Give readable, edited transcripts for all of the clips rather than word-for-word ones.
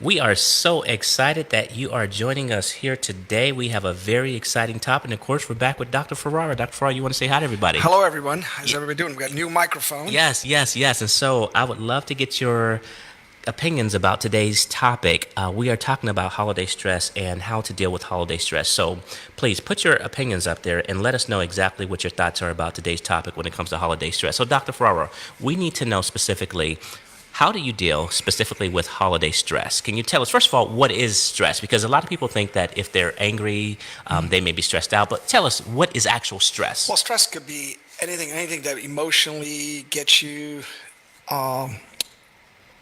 We are so excited that you are joining us here today. We have a very exciting topic. And of course, we're back with Dr. Ferrara. Dr. Ferrara, you want to say hi to everybody? Hello, everyone. How's Y- everybody doing? We got a new microphone. yes. And so I would love to get your opinions about today's topic. We are talking about holiday stress and how to deal with holiday stress. So please put your opinions up there and let us know exactly what your thoughts are about today's topic when it comes to holiday stress. So, Dr. Ferrara, we need to know specifically, how do you deal specifically with holiday stress? Can you tell us, first of all, what is stress? Because a lot of people think that if they're angry, they may be stressed out. But tell us, what is actual stress? Well, stress could be anything that emotionally gets you. Um,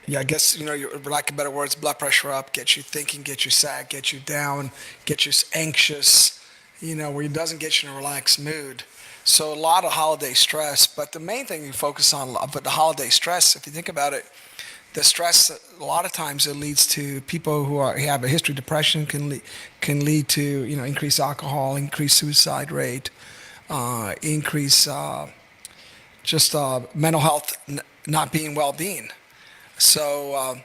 yeah, I guess for lack of better words, blood pressure up, gets you thinking, gets you sad, gets you down, gets you anxious. Where it doesn't get you in a relaxed mood. So a lot of holiday stress, but the main thing you focus on, but the holiday stress, if you think about it, the stress a lot of times it leads to people who have a history of depression can lead to increased alcohol, increased suicide rate, increase just mental health not being well-being. So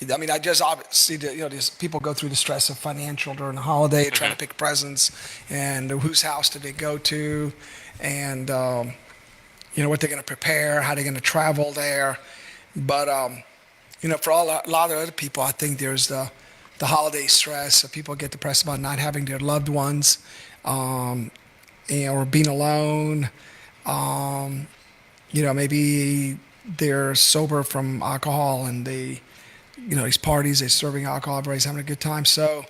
I just obviously these people go through the stress of financial during the holiday, trying to pick presents, and whose house did they go to, and what they're going to prepare, how they're going to travel there, but for a lot of other people, I think there's the holiday stress. So people get depressed about not having their loved ones, um, or being alone. Um, maybe they're sober from alcohol and these parties, they're serving alcohol, everybody's having a good time. So,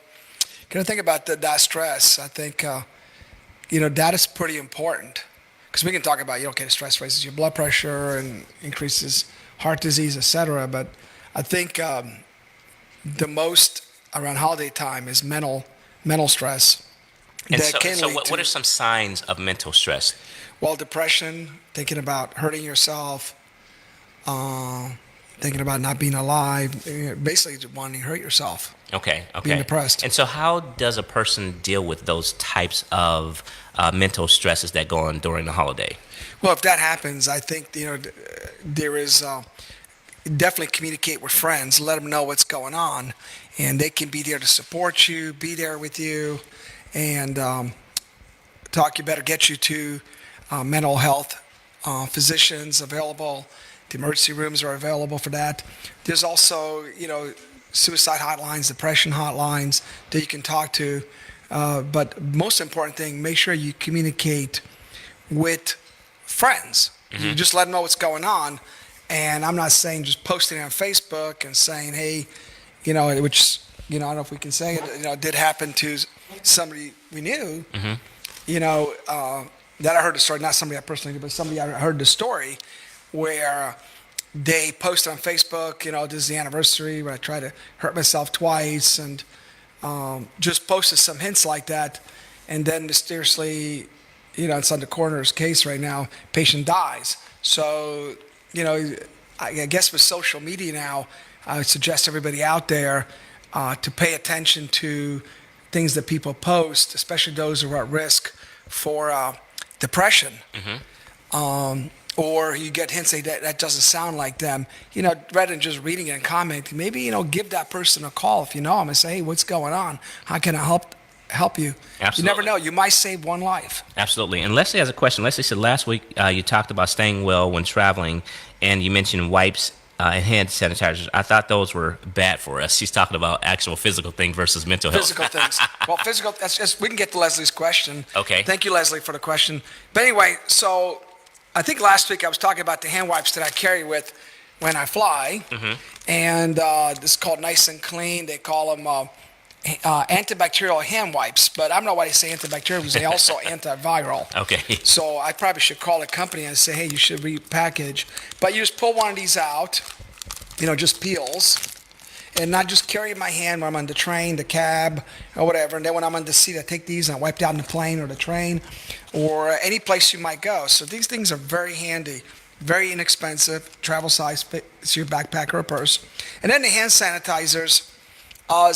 kind of think about that stress. I think, that is pretty important because we can talk about, the stress raises your blood pressure and increases heart disease, etc. But I think the most around holiday time is mental stress And that so, can so lead what to, are some signs of mental stress? well, depression, thinking about hurting yourself, uh, thinking about not being alive, basically just wanting to hurt yourself, being Okay. depressed. And so, how does a person deal with those types of mental stresses that go on during the holiday? Well, if that happens, I think there is definitely communicate with friends, let them know what's going on, and they can be there to support you, be there with you, and talk. You better get you to mental health physicians available. The emergency rooms are available for that. There's also, suicide hotlines, depression hotlines that you can talk to. But most important thing, make sure you communicate with friends. You just let them know what's going on. And I'm not saying just posting it on Facebook and saying, hey, which, I don't know if we can say it, did happen to somebody we knew, that I heard the story, not somebody I personally knew, but somebody I heard the story where they posted on Facebook, this is the anniversary where I tried to hurt myself twice, and just posted some hints like that. And then mysteriously, it's on the coroner's case right now, patient dies. So, I guess with social media now, I would suggest everybody out there to pay attention to things that people post, especially those who are at risk for depression. Or you get hints that doesn't sound like them. Rather than just reading it and commenting, maybe give that person a call if you know them and say, hey, what's going on? How can I help you? You never Absolutely. know. You might save one life. Absolutely. And Leslie has a question. Leslie said last week you talked about staying well when traveling, and you mentioned wipes and hand sanitizers. I thought those were bad for us. She's talking about actual physical thing versus mental health. Physical things. Well, physical. We can get to Leslie's question. Okay. Thank you, Leslie, for the question. But anyway, so I think last week I was talking about the hand wipes that I carry with when I fly, and this is called Nice and Clean. They call them antibacterial hand wipes, but I don't know why they say antibacterial because they also antiviral. Okay. So I probably should call the company and say, hey, you should repackage. But you just pull one of these out, just peels, and not just carry it in my hand when I'm on the train, the cab, or whatever. And then when I'm on the seat, I take these and I wipe down the plane or the train or any place you might go. So these things are very handy, very inexpensive, travel size, fits your backpack or a purse. And then the hand sanitizers. A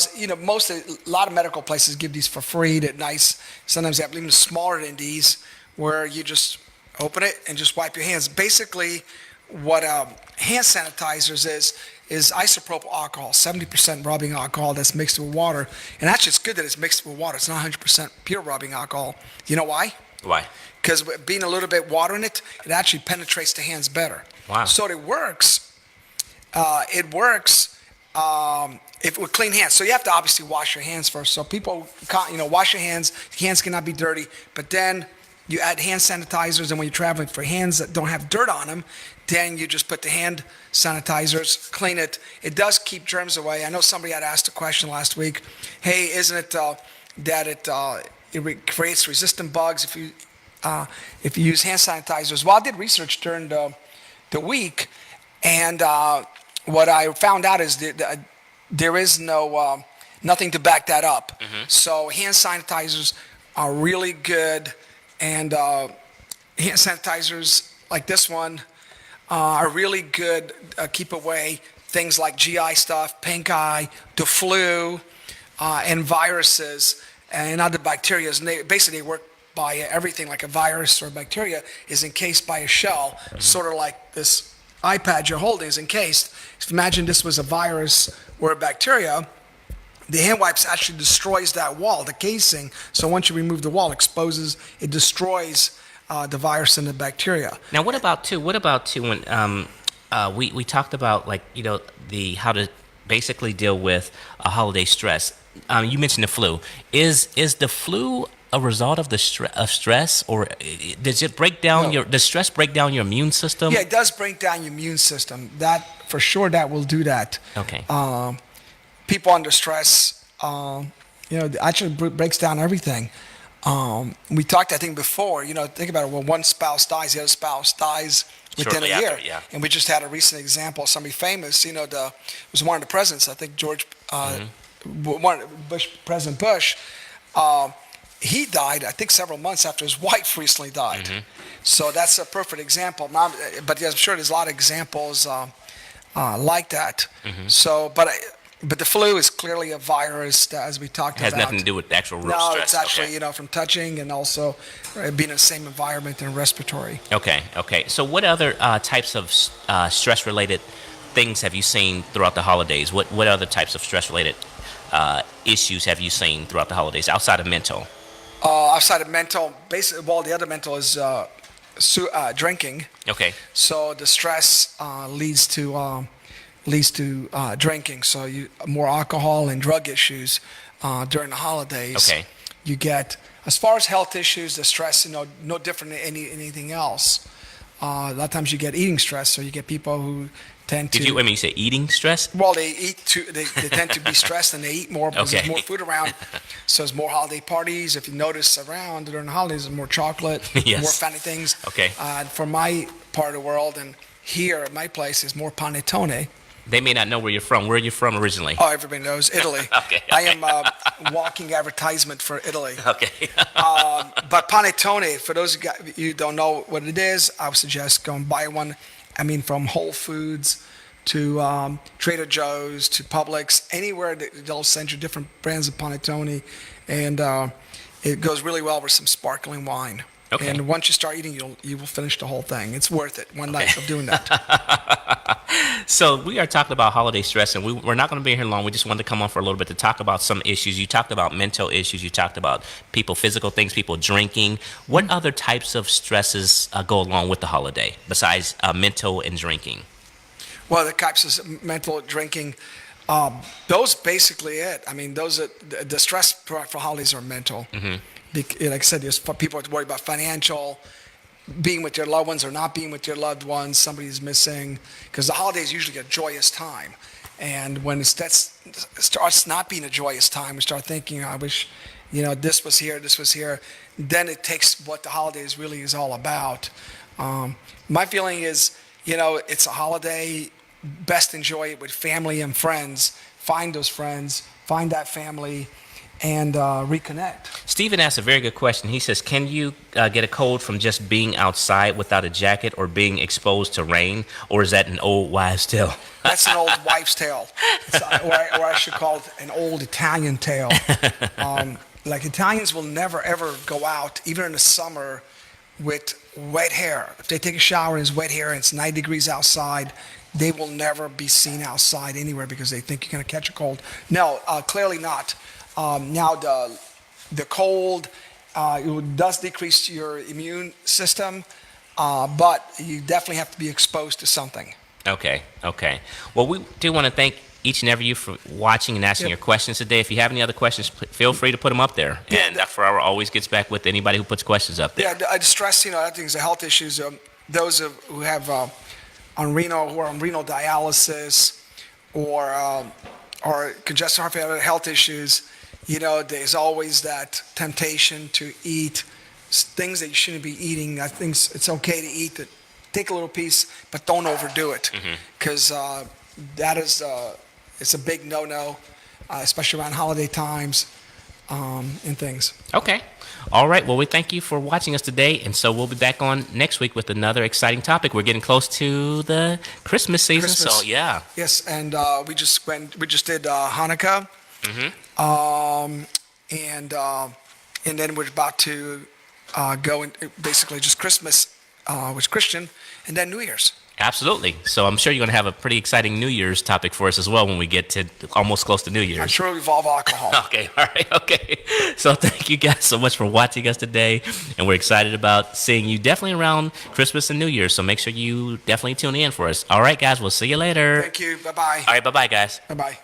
lot of medical places give these for free. They're nice. Sometimes they have even smaller than these, where you just open it and just wipe your hands. Basically, what hand sanitizers is is isopropyl alcohol, 70% rubbing alcohol that's mixed with water. And actually, it's good that it's mixed with water. It's not 100% pure rubbing alcohol. You know why? Why? Because being a little bit water in it, it actually penetrates the hands better. Wow. So it works. If with clean hands. So you have to obviously wash your hands first. So people, wash your hands. Hands cannot be dirty. But then you add hand sanitizers, and when you're traveling for hands that don't have dirt on them, then you just put the hand sanitizers, clean it. It does keep germs away. I know somebody had asked a question last week. Hey, isn't it that it creates resistant bugs if you use hand sanitizers? Well, I did research during the week, and what I found out is that there is nothing to back that up. Mm-hmm. So hand sanitizers are really good, and hand sanitizers like this one are really good. Keep away things like GI stuff, pink eye, the flu, and viruses and other bacteria. And they work by everything. Like a virus or bacteria is encased by a shell, mm-hmm. sort of like this iPad you're holding is encased. Imagine this was a virus or a bacteria. The hand wipes actually destroys that wall, the casing. So once you remove the wall, it destroys the virus and the bacteria. Now, what about when we talked about how to basically deal with a holiday stress? You mentioned the flu. Is the flu a result of of stress, or does it break down does stress break down your immune system? Yeah, it does break down your immune system. That for sure, that will do that. Okay. People under stress, actually breaks down everything. We talked, I think, before. Think about it. When one spouse dies, the other spouse dies within Shortly a year. after, yeah. And we just had a recent example of somebody famous. It was one of the presidents. I think President Bush. He died, I think, several months after his wife recently died. Mm-hmm. So that's a perfect example. But I'm sure there's a lot of examples like that. Mm-hmm. So, but the flu is clearly a virus, as we talked about. It has nothing to do with actual real stress. No, it's actually, from touching and also being in the same environment and respiratory. Okay. So what other types of stress-related things have you seen throughout the holidays? What other types of stress-related issues have you seen throughout the holidays outside of mental? Outside of mental, basically, the other mental is drinking. Okay. So the stress leads to drinking. So more alcohol and drug issues during the holidays. Okay. You get, as far as health issues, the stress, no different than anything else. A lot of times you get eating stress, so you get people who tend to. You say eating stress? Well, they eat too. They tend to be stressed and they eat more because there's more food around. So there's more holiday parties. If you notice around during the holidays, there's more chocolate, yes. More funny things. Okay. For my part of the world and here at my place is more panettone. They may not know where you're from. Where are you from originally? Oh, everybody knows Italy. Okay. I am a walking advertisement for Italy. Okay. But panettone, for those of you who don't know what it is, I would suggest go and buy one. From Whole Foods to Trader Joe's to Publix, anywhere they'll send you different brands of panettone, and it goes really well with some sparkling wine. Okay. And once you start eating, you will finish the whole thing. It's worth it. One night of doing that. So we are talking about holiday stress, and we're not going to be here long. We just wanted to come on for a little bit to talk about some issues. You talked about mental issues. You talked about physical things, people drinking. What other types of stresses go along with the holiday besides mental and drinking? Well, the types of mental drinking, those basically it. Those are the stress for holidays are mental. Mm-hmm. Like I said, there's people worry about financial, being with your loved ones or not being with your loved ones, somebody's missing, because the holidays usually a joyous time. And when it starts not being a joyous time, we start thinking, I wish, this was here. Then it takes what the holidays really is all about. My feeling is, it's a holiday, best enjoy it with family and friends. Find those friends, find that family, and reconnect. Stephen asked a very good question. He says, can you get a cold from just being outside without a jacket or being exposed to rain? Or is that an old wives' tale? That's an old wives' tale. Or I should call it an old Italian tale. Like Italians will never, ever go out, even in the summer, with wet hair. If they take a shower and it's wet hair and it's 90 degrees outside, they will never be seen outside anywhere because they think you're going to catch a cold. No, clearly not. Now the cold does decrease your immune system, but you definitely have to be exposed to something. Okay, okay. Well, we do want to thank each and every you for watching and asking Yep. your questions today. If you have any other questions, feel free to put them up there. Yeah, And Dr. Ferrara always gets back with anybody who puts questions up there. Yeah, I stress, I think the health issues. Those who have who are on renal dialysis, or congestive heart failure, health issues. There's always that temptation to eat things that you shouldn't be eating. I think it's okay to eat it. Take a little piece, but don't overdo it, because that is it's a big no-no, especially around holiday times and things. Okay. All right. Well, we thank you for watching us today. And so we'll be back on next week with another exciting topic. We're getting close to the Christmas season. Christmas. So, yeah. Yes, and we just did Hanukkah, and then we're about to go in basically just Christmas, which Christian, and then New Year's. Absolutely. So I'm sure you're going to have a pretty exciting New Year's topic for us as well when we get to almost close to New Year's. I'm sure it'll involve alcohol. Okay, all right, okay. So thank you guys so much for watching us today, and we're excited about seeing you definitely around Christmas and New Year's, so make sure you definitely tune in for us. All right, guys, we'll see you later. Thank you. Bye-bye. All right, bye-bye, guys. Bye-bye.